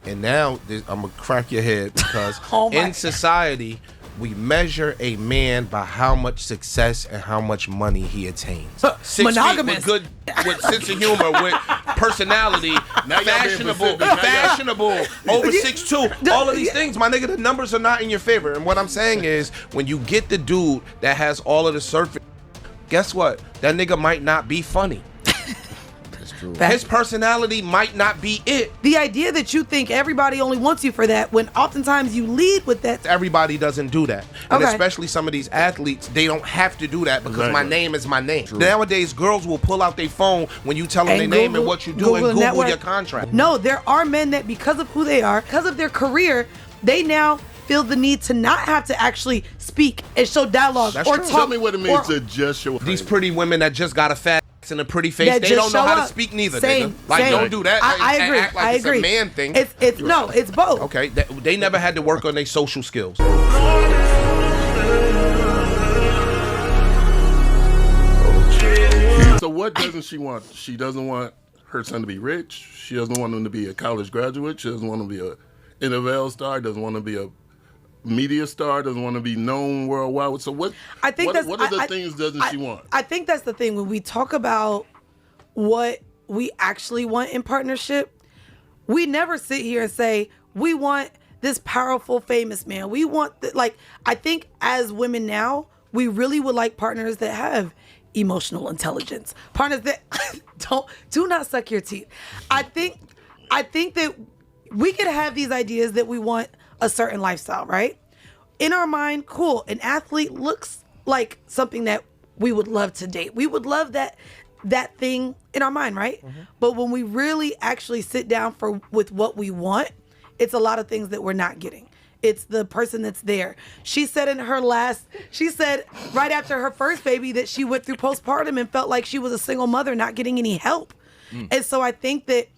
And now I'm going to crack your head because Oh in society, we measure a man by how much success and how much money he attains. 6 Monogamous. feet with sense of humor, with personality, fashionable, over 6'2", all of these things, my nigga, the numbers are not in your favor. And what I'm saying is, when you get the dude that has all of the surface, guess what? That nigga might not be funny. True. His personality might not be it. The idea that you think everybody only wants you for that, when oftentimes you lead with that. Everybody doesn't do that. And Okay. especially some of these athletes, they don't have to do that because my name is my name. True. Nowadays, girls will pull out their phone when you tell them their name and what you do and Google your contract. No, there are men that because of who they are, because of their career, they now feel the need to not have to actually speak and show dialogue That's or true. talk. Tell me what it means to just show. These pretty women that just got a fat ass and a pretty face, that they just don't know show how to up. speak neither. Same, Nigga. Like, same. don't do that. I agree. Act like I it's agree. a man thing. It's no, it's both. Okay, they never had to work on their social skills. So what doesn't she want? She doesn't want her son to be rich. She doesn't want him to be a college graduate. She doesn't want him to be a NFL star. Doesn't want him to be a media star. Doesn't want to be known worldwide. So what? I think what are the things doesn't she want? I think that's the thing when we talk about what we actually want in partnership. We never sit here and say we want this powerful, famous man. We want I think as women now, we really would like partners that have emotional intelligence. Partners that do not suck your teeth. I think that we could have these ideas that we want a certain lifestyle, right? In our mind, cool. An athlete looks like something that we would love to date. We would love that thing in our mind, right? Mm-hmm. But when we really actually sit down with what we want, it's a lot of things that we're not getting. It's the person that's there. She said right after her first baby that she went through postpartum and felt like she was a single mother not getting any help. And so I think that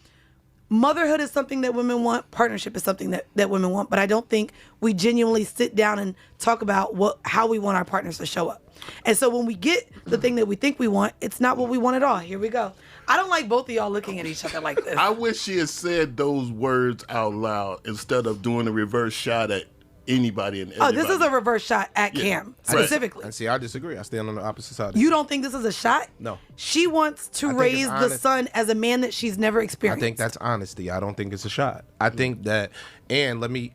motherhood is something that women want. Partnership is something that women want. But I don't think we genuinely sit down and talk about how we want our partners to show up. And so when we get the thing that we think we want, it's not what we want at all. Here we go. I don't like both of y'all looking at each other like this. I wish she had said those words out loud instead of doing a reverse shot at anybody and everybody. Oh, this is a reverse shot at Cam, specifically. And see, I disagree. I stand on the opposite side. You don't think this is a shot? No. She wants to raise the son as a man that she's never experienced. I think that's honesty. I don't think it's a shot. I think that, and let me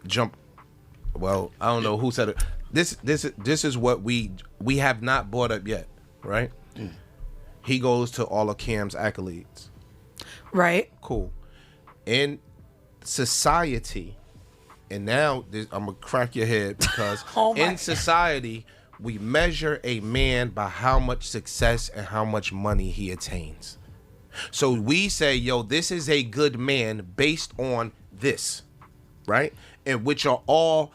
jump. Well, I don't know who said it. This is what we have not brought up yet, right? Mm. He goes to all of Cam's accolades. Right. Cool. In society, and now I'm going to crack your head because in society, we measure a man by how much success and how much money he attains. So we say, yo, this is a good man based on this, right? And which are all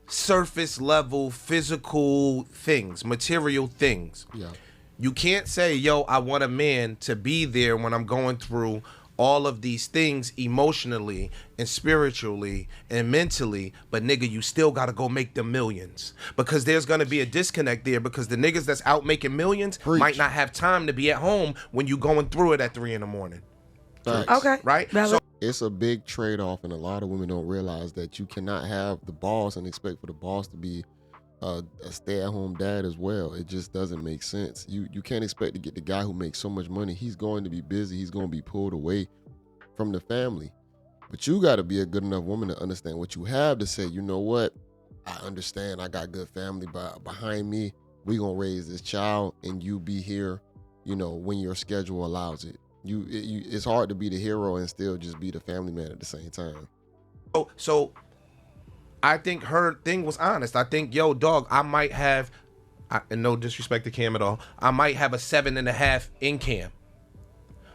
surface level physical things, material things. Yeah. You can't say, yo, I want a man to be there when I'm going through all of these things emotionally and spiritually and mentally, but nigga, you still gotta go make them millions, because there's gonna be a disconnect there, because the niggas that's out making millions might not have time to be at home when you going through it at 3 a.m. Okay. Right? So it's a big trade-off, and a lot of women don't realize that you cannot have the boss and expect for the boss to be a stay-at-home dad as well. It just doesn't make sense. You can't expect to get the guy who makes so much money. He's going to be busy. He's going to be pulled away from the family. But you got to be a good enough woman to understand what you have to say, you know what? I understand I got good family behind me. We going to raise this child, and you be here, when your schedule allows it. It's hard to be the hero and still just be the family man at the same time. So I think her thing was honest. I think, yo, dog, I might have, and no disrespect to Cam at all, I might have a 7.5 in Cam.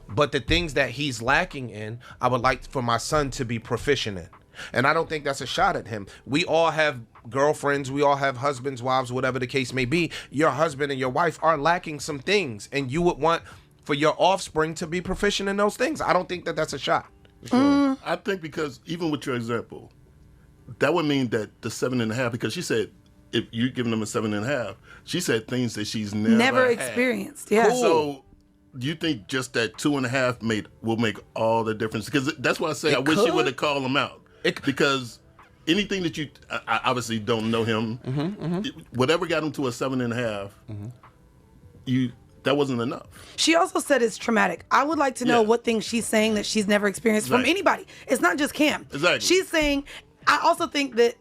But the things that he's lacking in, I would like for my son to be proficient in. And I don't think that's a shot at him. We all have girlfriends. We all have husbands, wives, whatever the case may be. Your husband and your wife are lacking some things, and you would want for your offspring to be proficient in those things. I don't think that that's a shot. Sure. I think because even with your example, that would mean that the 7.5, because she said if you're giving them a 7.5, she said things that she's never experienced. Yeah. Cool. So do you think just that 2.5 will make all the difference? Because that's why I say I wish could. you would have called him out. Because anything that I obviously don't know him. Whatever got him to a 7.5, that wasn't enough. She also said it's traumatic. I would like to know what things she's saying that she's never experienced from anybody. It's not just Cam. Exactly. She's saying, I also think that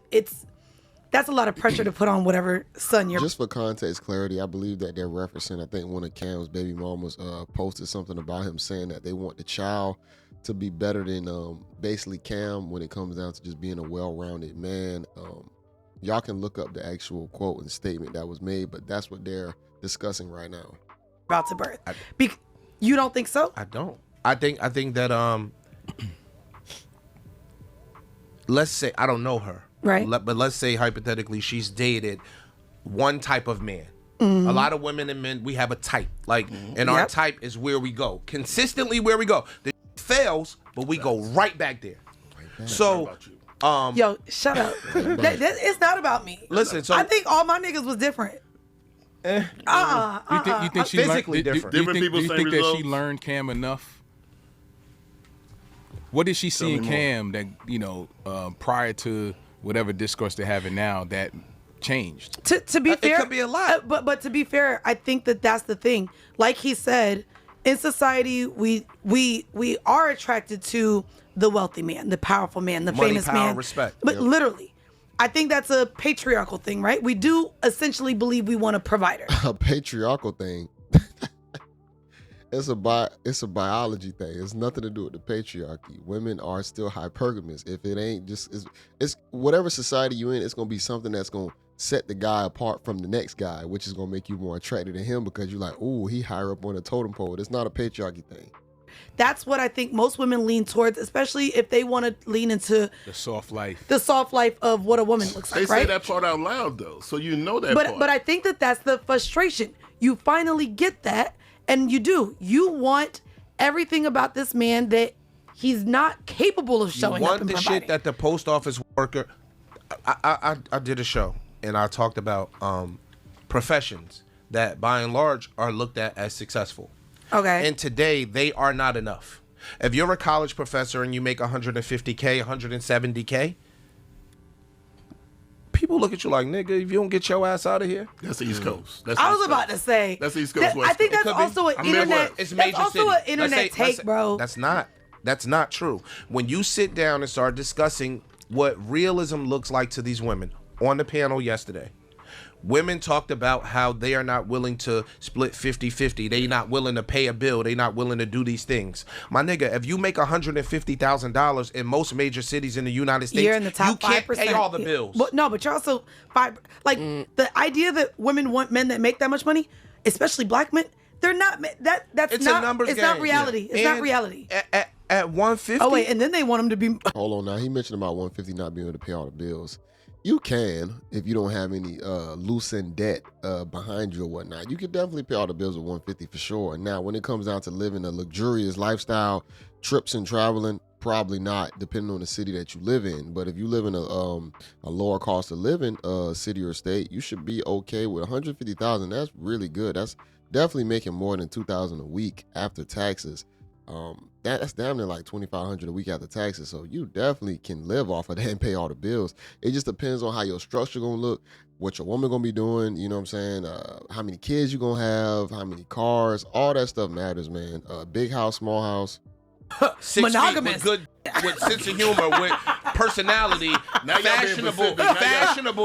that's a lot of pressure to put on whatever son you're. Just for context clarity, I believe that they're referencing, I think one of Cam's baby mamas posted something about him saying that they want the child to be better than basically Cam when it comes down to just being a well-rounded man. Y'all can look up the actual quote and statement that was made, but that's what they're discussing right now. About to birth. You don't think so? I don't. I think that let's say I don't know her. Right. But let's say hypothetically she's dated one type of man. A lot of women and men, we have a type. And our type is where we go. Consistently where we go. The fails, but we go right back there. So yo, shut up. It's not about me. Listen, so I think all my niggas was different. You think she physically learned, different. Do you Different think, people, do you same think that results? she learned Cam enough? What did she see in Cam that prior to whatever discourse they're having now that changed? To be fair, it could be a lot. But to be fair, I think that's the thing. Like he said, in society, we are attracted to the wealthy man, the powerful man, the Money, famous power, man. respect. But literally, I think that's a patriarchal thing, right? We do essentially believe we want a provider. A patriarchal thing. It's a biology thing. It's nothing to do with the patriarchy. Women are still hypergamous. If it ain't just it's whatever society you're in, it's gonna be something that's gonna set the guy apart from the next guy, which is gonna make you more attracted to him because you're like, oh, he higher up on the totem pole. It's not a patriarchy thing. That's what I think most women lean towards, especially if they want to lean into The soft life. the soft life of what a woman looks They like, say right? that part out loud though, so you know that part. But I think that's the frustration. You finally get that, and you do. You want everything about this man that he's not capable of showing you up want and the providing. shit that the post office worker. I did a show and I talked about professions that by and large are looked at as successful. Okay. And today they are not enough. If you're a college professor and you make 150K, 170K, people look at you like, nigga, if you don't get your ass out of here. That's the East Coast. That's I East was about Coast. to say. That's East Coast, West I think Coast. that's It could also be. an I mean, internet. It's That's major also city. an Let's internet say- take, bro. That's not true. When you sit down and start discussing what realism looks like to these women on the panel yesterday, women talked about how they are not willing to split 50-50. They not willing to pay a bill. They not willing to do these things. My nigga, if you make $150,000 in most major cities in the United States, You're in the top you can't 5%. pay all the bills. But you're also the idea that women want men that make that much money, especially black men. They're not. That's it's not. a numbers it's game. not reality. It's not And reality. At 150. Oh wait, and then they want them to be. Hold on now. He mentioned about 150 not being able to pay all the bills. You can, if you don't have any loose end debt behind you or whatnot. You can definitely pay all the bills with 150 for sure. Now, when it comes down to living a luxurious lifestyle, trips and traveling, probably not, depending on the city that you live in. But if you live in a lower cost of living city or state, you should be okay with 150,000. That's really good. That's definitely making more than 2,000 a week after taxes. That's damn near like 2,500 a week after taxes. So you definitely can live off of that and pay all the bills. It just depends on how your structure gonna look, what your woman gonna be doing. You know what I'm saying? How many kids you gonna have, how many cars, all that stuff matters, man. Big house, small house. 6 Monogamous. feet with sense of humor, with personality, Now y'all being fashionable, Pacific.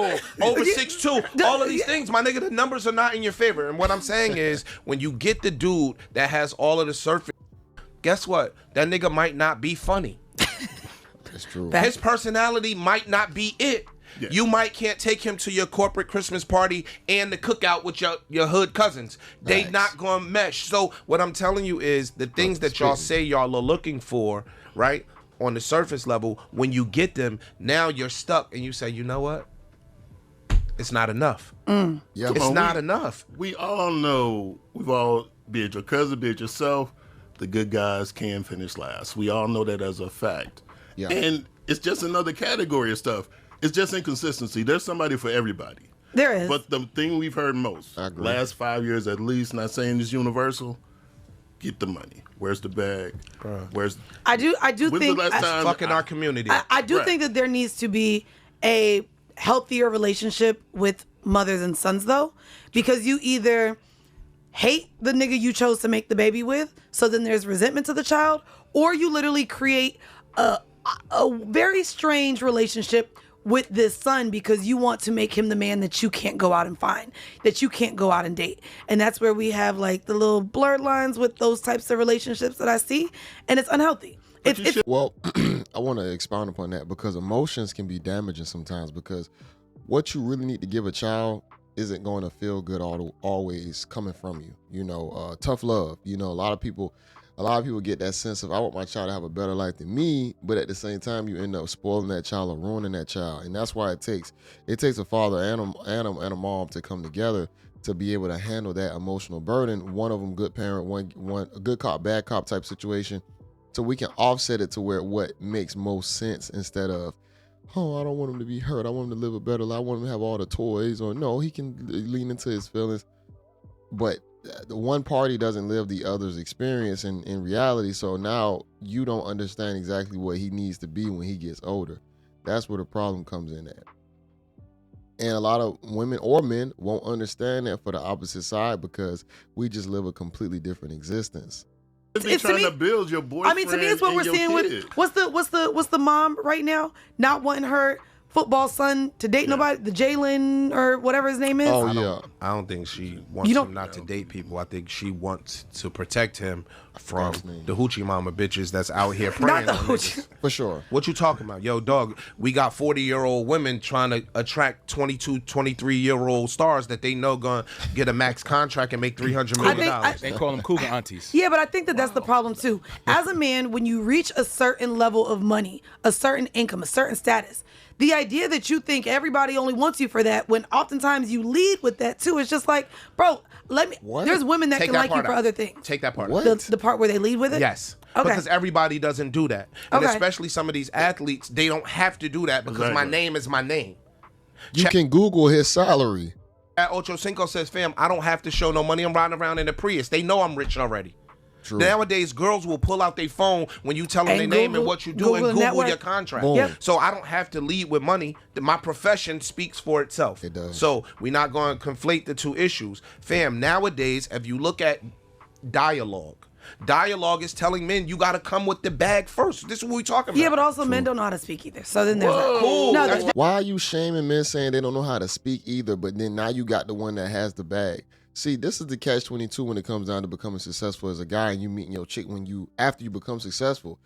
over 6'2", all of these things, my nigga, the numbers are not in your favor. And what I'm saying is, when you get the dude that has all of the surface, guess what? That nigga might not be funny. That's true. His personality might not be it. Yeah. You might can't take him to your corporate Christmas party and the cookout with your hood cousins. They Nice. not gonna mesh. So what I'm telling you is the things that y'all say y'all are looking for, right, on the surface level, when you get them, now you're stuck and you say, you know what? It's not enough. Yeah. It's not enough. We all know, we've all, be it your cousin, be it yourself, the good guys can finish last. We all know that as a fact. Yeah. And it's just another category of stuff. It's just inconsistency. There's somebody for everybody. There is. But the thing we've heard most, I agree. last 5 years at least, not saying it's universal, get the money? Where's the bag? Where's I do when's think the last time Fucking our community. I do Right. think that there needs to be a healthier relationship with mothers and sons, though, because you either hate the nigga you chose to make the baby with, so then there's resentment to the child, or you literally create a very strange relationship with this son because you want to make him the man that you can't go out and find, that you can't go out and date. And that's where we have like the little blurred lines with those types of relationships that I see, and it's unhealthy. It's Well, I want to expound upon that because emotions can be damaging sometimes, because what you really need to give a child isn't going to feel good always coming from you. You know, tough love. You know, a lot of people get that sense of, I want my child to have a better life than me, but at the same time, you end up spoiling that child or ruining that child. And that's why it takes a father and a mom to come together to be able to handle that emotional burden. One of them good parent, one a good cop, bad cop type situation. So we can offset it to where what makes most sense, instead of, oh, I don't want him to be hurt, I want him to live a better life, I want him to have all the toys, or no, he can lean into his feelings. But the one party doesn't live the other's experience in reality, so now you don't understand exactly what he needs to be when he gets older. That's where the problem comes in at. And a lot of women or men won't understand that for the opposite side, because we just live a completely different existence. It's trying to build your boyfriend. I mean, to me, it's what and we're your seeing kid. with what's the mom right now not wanting her football son to date nobody, the Jalen or whatever his name is. Oh yeah. I don't think she wants him not to date people. I think she wants to protect him from the hoochie mama bitches that's out here praying. Not the on hoochie. niggas. For sure. What you talking about? Yo, dog, we got 40-year-old women trying to attract 22, 23-year-old stars that they know gonna get a max contract and make $300 million. They call them cougar aunties. Yeah, but I think that that's the problem too. As a man, when you reach a certain level of money, a certain income, a certain status, the idea that you think everybody only wants you for that, when oftentimes you lead with that too, it's just like, bro, let me. What? There's women that Take can that like you part for out. other things. Take that part What? out. The part where they lead with it. Yes. Okay. Because everybody doesn't do that. And Okay. especially some of these athletes, they don't have to do that because my Exactly. name is my name. You can Google his salary. At Ocho Cinco says, fam, I don't have to show no money. I'm riding around in a Prius. They know I'm rich already. True. Nowadays, girls will pull out their phone when you tell them their And name and Google- what you do Google and the Google network. your contract. Boom. Yep. So I don't have to lead with money. My profession speaks for itself. It does. So we're not going to conflate the two issues. Fam, nowadays, if you look at dialogue is telling men you got to come with the bag first. This is what we're talking about. Yeah, but also men don't know how to speak either. So then there's that. Cool. No, That's there's Why are you shaming men saying they don't know how to speak either, but then now you got the one that has the bag? See, this is the catch-22 when it comes down to becoming successful as a guy and you meeting your chick after you become successful,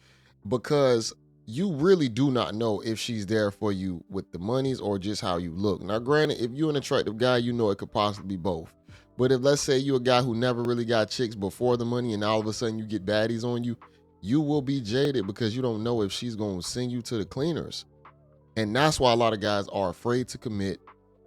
because you really do not know if she's there for you with the monies or just how you look. Now, granted, if you're an attractive guy, you know it could possibly be both. But if, let's say, you're a guy who never really got chicks before the money and all of a sudden you get baddies on you, you will be jaded because you don't know if she's going to send you to the cleaners. And that's why a lot of guys are afraid to commit,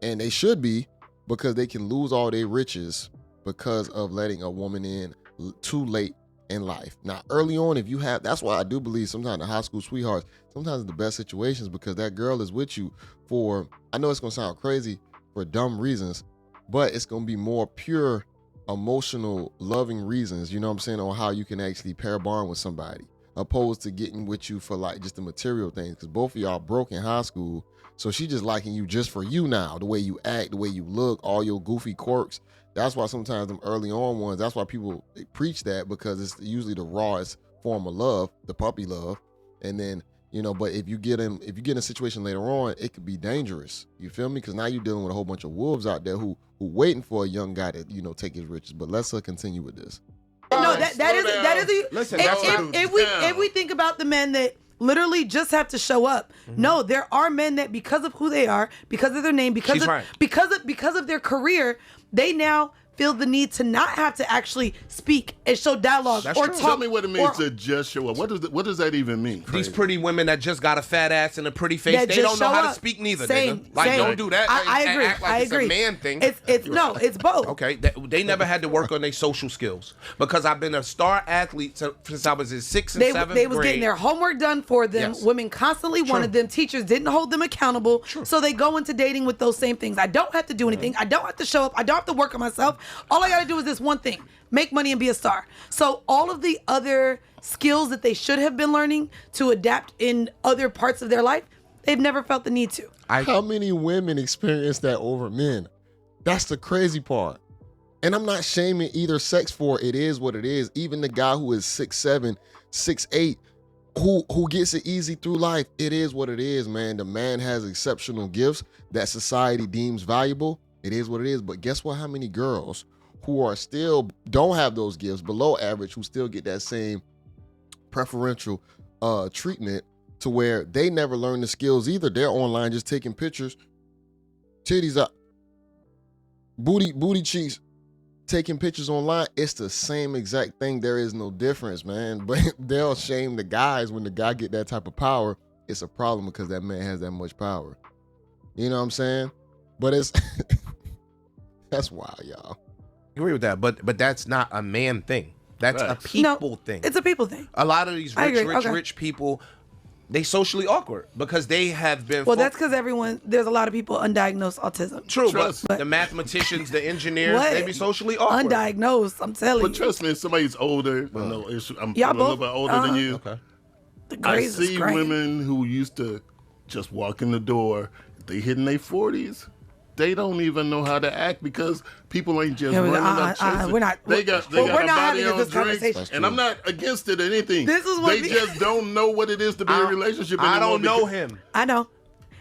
and they should be, because they can lose all their riches because of letting a woman in too late in life. Now, early on, if you have, that's why I do believe sometimes the high school sweethearts, sometimes the best situations, because that girl is with you for, I know it's going to sound crazy, for dumb reasons, but it's going to be more pure, emotional, loving reasons, you know what I'm saying, on how you can actually pair bond with somebody, opposed to getting with you for like just the material things, because both of y'all broke in high school. So she just liking you just for you now, the way you act, the way you look, all your goofy quirks. That's why sometimes them early on ones, that's why people preach that, because it's usually the rawest form of love, the puppy love. And then, you know, but if you get in a situation later on, it could be dangerous. You feel me? Because now you're dealing with a whole bunch of wolves out there who waiting for a young guy to, you know, take his riches. But let's continue with this. no, that is Listen, if we think about the men that literally just have to show up. No, there are men that, because of who they are, because of their name, because of their career, they now feel the need to not have to actually speak and show dialogue or talk. Tell me what it means to just show up. What does that even mean? These pretty women that just got a fat ass and a pretty face, That they just don't know show how to up. speak neither. Same, Nigga. Like, same. don't do that. I agree. Act like I agree. It's a man thing. It's both. Okay, they never had to work on their social skills, because I've been a star athlete since I was in 6th and 7th grade. They was getting their homework done for them. Yes. Women constantly wanted them. Teachers didn't hold them accountable. So they go into dating with those same things. I don't have to do anything. I don't have to show up. I don't have to work on myself. All I got to do is this one thing: make money and be a star. So all of the other skills that they should have been learning to adapt in other parts of their life, they've never felt the need to. How many women experience that over men? That's the crazy part. And I'm not shaming either sex for it. It is what it is. Even the guy who is 6'7", 6'8", who gets it easy through life, it is what it is, man. The man has exceptional gifts that society deems valuable. It is what it is. But guess what? How many girls who are still don't have those gifts, below average, who still get that same preferential treatment to where they never learn the skills either. They're online just taking pictures, titties up, booty cheeks, taking pictures online. It's the same exact thing. There is no difference, man. But they'll shame the guys when the guy get that type of power. It's a problem because that man has that much power. You know what I'm saying? But it's that's wild, y'all. I agree with that, but that's not a man thing. That's a people thing. It's a people thing. A lot of these rich people, they socially awkward because they have been. Well, that's because there's a lot of people undiagnosed autism. True, but the mathematicians, the engineers, they be socially awkward. Undiagnosed, I'm telling you. But trust me, if somebody's older, I'm a little bit older than you. Okay. I see women who used to just walk in the door. They hit in their 40s. They don't even know how to act because people ain't just running up chasing. We're not. They got a body on drinks, and I'm not against it or anything. This is what they just don't know what it is to be in a relationship anymore. I don't know him. I know,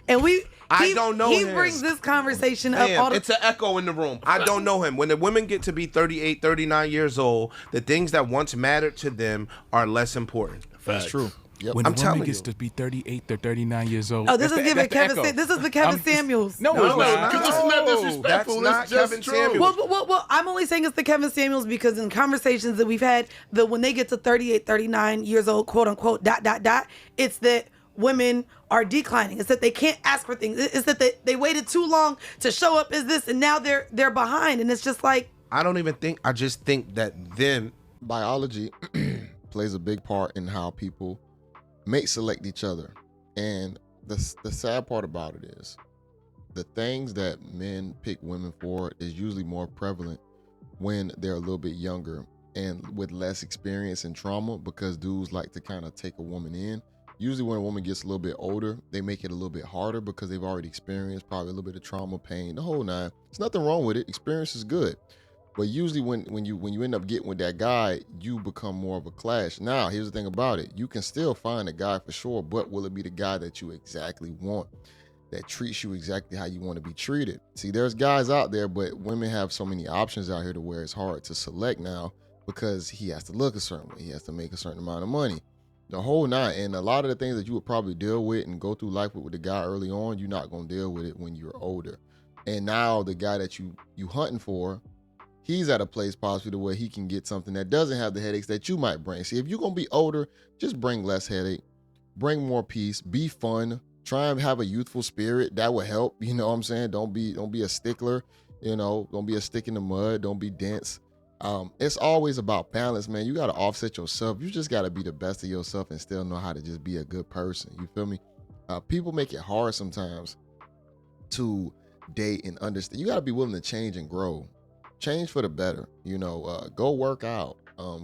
and I don't know him. He brings this conversation up. It's an echo in the room. I don't know him. When the women get to be 38, 39 years old, the things that once mattered to them are less important. That's true. Yep. When a woman gets to be 38 or 39 years old. Oh, this is giving Kevin. This is the Kevin Samuels. No, it's not. Because it's not disrespectful. That's not it's just Kevin true. Samuels. Well, I'm only saying it's the Kevin Samuels because in conversations that we've had, when they get to 38, 39 years old, quote unquote, ... it's that women are declining. It's that they can't ask for things. It's that they waited too long to show up as this, and now they're behind. And it's just like, I don't even think. I just think that biology plays a big part in how people mate select each other. And the sad part about it is the things that men pick women for is usually more prevalent when they're a little bit younger and with less experience and trauma, because dudes like to kind of take a woman in. Usually when a woman gets a little bit older, they make it a little bit harder because they've already experienced probably a little bit of trauma, pain, the whole nine. There's nothing wrong with it. Experience is good. But usually when you end up getting with that guy, you become more of a clash. Now, here's the thing about it. You can still find a guy for sure, but will it be the guy that you exactly want, that treats you exactly how you want to be treated? See, there's guys out there, but women have so many options out here to where it's hard to select now because he has to look a certain way. He has to make a certain amount of money. The whole nine. And a lot of the things that you would probably deal with and go through life with the guy early on, you're not going to deal with it when you're older. And now the guy that you hunting for, he's at a place possibly to where he can get something that doesn't have the headaches that you might bring. See, if you're going to be older, just bring less headache, bring more peace, be fun, try and have a youthful spirit. That will help. You know what I'm saying? Don't be a stickler, don't be a stick in the mud. Don't be dense. It's always about balance, man. You got to offset yourself. You just got to be the best of yourself and still know how to just be a good person. You feel me? People make it hard sometimes to date and understand. You got to be willing to change and grow. Change for the better, go work out,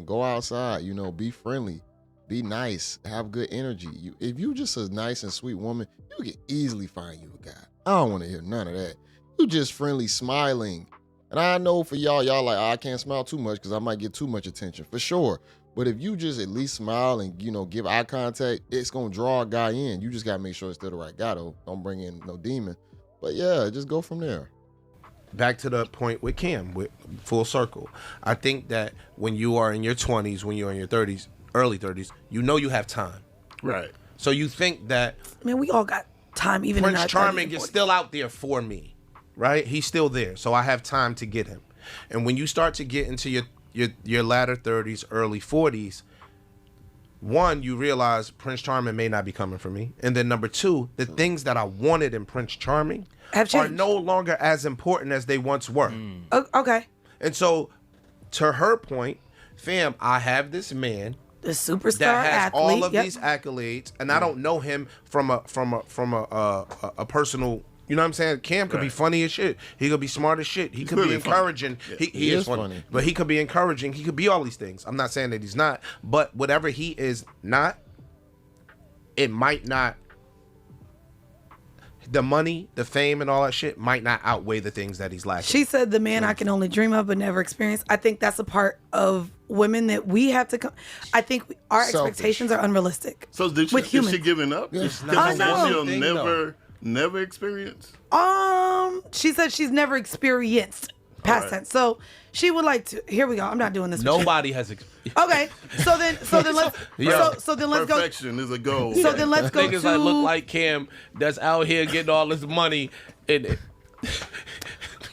go outside, be friendly, be nice, have good energy. If you just a nice and sweet woman, you can easily find you a guy. I don't want to hear none of that. You just friendly, smiling. And I know for y'all like, I can't smile too much because I might get too much attention, for sure. But if you just at least smile and, give eye contact, it's going to draw a guy in. You just got to make sure it's still the right guy, though. Don't bring in no demon. But yeah, just go from there. Back to the point with Cam, with full circle. I think that when you are in your 20s, when you're in your 30s, early 30s, you have time. Right. So you think that... Man, we all got time, even in our 30s. Prince Charming is still out there for me, right? He's still there, so I have time to get him. And when you start to get into your latter 30s, early 40s, one, you realize Prince Charming may not be coming for me. And then number two, the things that I wanted in Prince Charming are no longer as important as they once were. Okay. And so, to her point, fam, I have this man, the superstar that has athlete, all of these accolades, and I don't know him from a personal You know what I'm saying? Cam could be funny as shit. He could be smart as shit. He could be encouraging. He is funny. But he could be encouraging. He could be all these things. I'm not saying that he's not. But whatever he is not, it might not. The money, the fame, and all that shit might not outweigh the things that he's lacking. She said the man I can only dream of but never experience. I think that's a part of women that we have to come. I think our expectations are unrealistic. So is she giving up? Yeah. She'll never experience? She said she's never experienced past tense. So she would like to. Here we go. I'm not doing this. Nobody has. Okay. So then let's. So then let's go. Perfection is a goal. So then let's go Niggas to. that look like Cam that's out here getting all this money in it.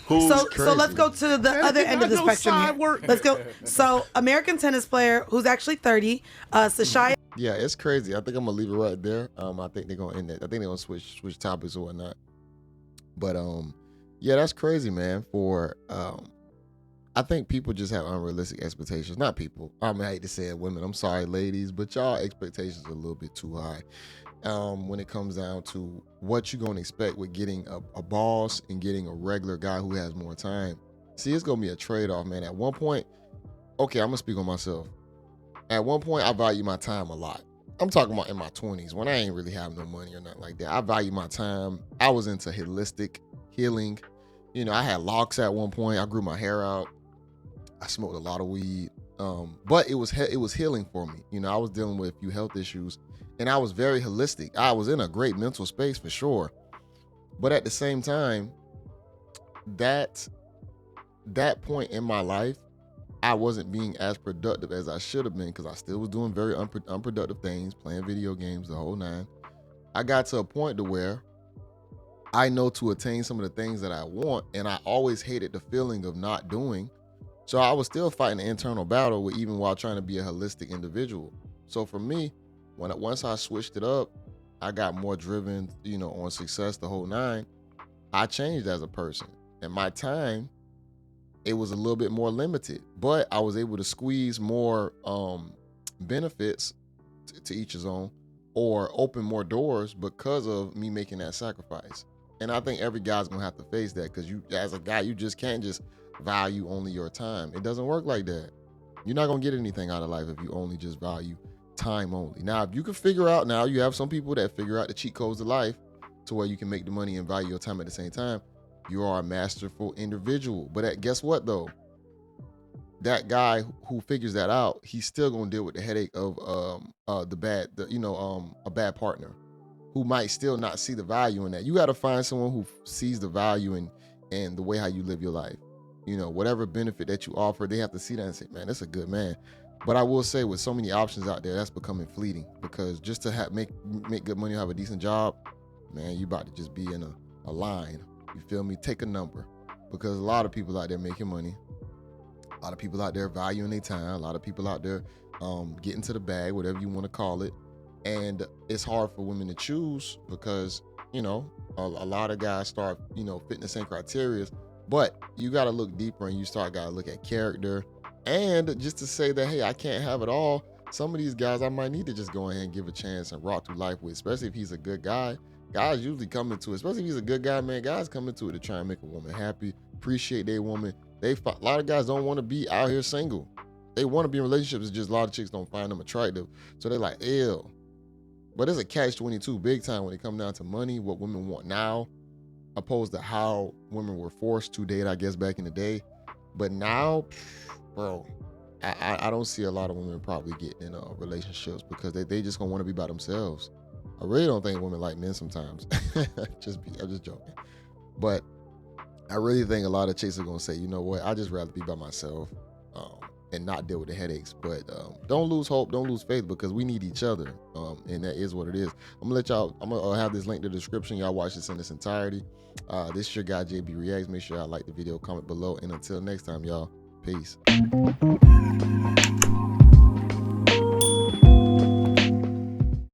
So let's go to the other end of the spectrum here. Let's go. So American tennis player who's actually 30, Sashaya. Yeah, it's crazy. I think I'm gonna leave it right there. I think they're gonna end it. I think they're gonna switch topics or whatnot. But yeah, that's crazy, man. For I think people just have unrealistic expectations. Not people. I hate to say it, women. I'm sorry, ladies, but y'all expectations are a little bit too high. When it comes down to what you're gonna expect with getting a boss and getting a regular guy who has more time. See, it's gonna be a trade-off, man. At one point, okay, I'm gonna speak on myself. At one point, I value my time a lot. I'm talking about in my 20s when I ain't really have no money or nothing like that. I value my time. I was into holistic healing. You know, I had locks at one point. I grew my hair out. I smoked a lot of weed. But it was healing for me. You know, I was dealing with a few health issues and I was very holistic. I was in a great mental space for sure. But at the same time, that point in my life, I wasn't being as productive as I should have been because I still was doing very unproductive things, playing video games, the whole nine. I got to a point to where I know to attain some of the things that I want, and I always hated the feeling of not doing. So I was still fighting an internal battle even while trying to be a holistic individual. So for me, once I switched it up, I got more driven, you know, on success, the whole nine. I changed as a person, and my time, it was a little bit more limited, but I was able to squeeze more benefits to each his own, or open more doors because of me making that sacrifice. And I think every guy's gonna have to face that, because you, as a guy, you just can't just value only your time. It doesn't work like that. You're not gonna get anything out of life if you only just value time only. Now, if you can figure out, now you have some people that figure out the cheat codes of life to where you can make the money and value your time at the same time. You are a masterful individual. But guess what though? That guy who figures that out, he's still gonna deal with the headache of a bad partner who might still not see the value in that. You gotta find someone who sees the value in the way how you live your life. You know, whatever benefit that you offer, they have to see that and say, man, that's a good man. But I will say, with so many options out there, that's becoming fleeting, because just to make good money, have a decent job, man, you about to just be in a line. You feel me? Take a number, because a lot of people out there making money. A lot of people out there valuing their time. A lot of people out there getting to the bag, whatever you want to call it. And it's hard for women to choose because, you know, a lot of guys start, you know, fitting the same criteria. But you got to look deeper, and you got to look at character. And just to say that, hey, I can't have it all. Some of these guys I might need to just go ahead and give a chance and rock through life with, especially if he's a good guy. Guys usually come into it, especially if he's a good guy, man. Guys come into it to try and make a woman happy, appreciate their woman. A lot of guys don't want to be out here single. They want to be in relationships. It's just a lot of chicks don't find them attractive. So they're like, ew. But it's a catch-22 big time when it comes down to money, what women want now, opposed to how women were forced to date, I guess, back in the day. But now, bro, I don't see a lot of women probably getting in relationships because they just gonna want to be by themselves. I really don't think women like men sometimes. I'm just joking. But I really think a lot of chicks are gonna say, you know what, I just rather be by myself and not deal with the headaches. But don't lose hope, don't lose faith, because we need each other, and that is what it is. I'm gonna have this link in the description. Y'all watch this in its entirety. This is your guy JayBReacts. Make sure y'all like the video, comment below, and until next time, y'all, peace.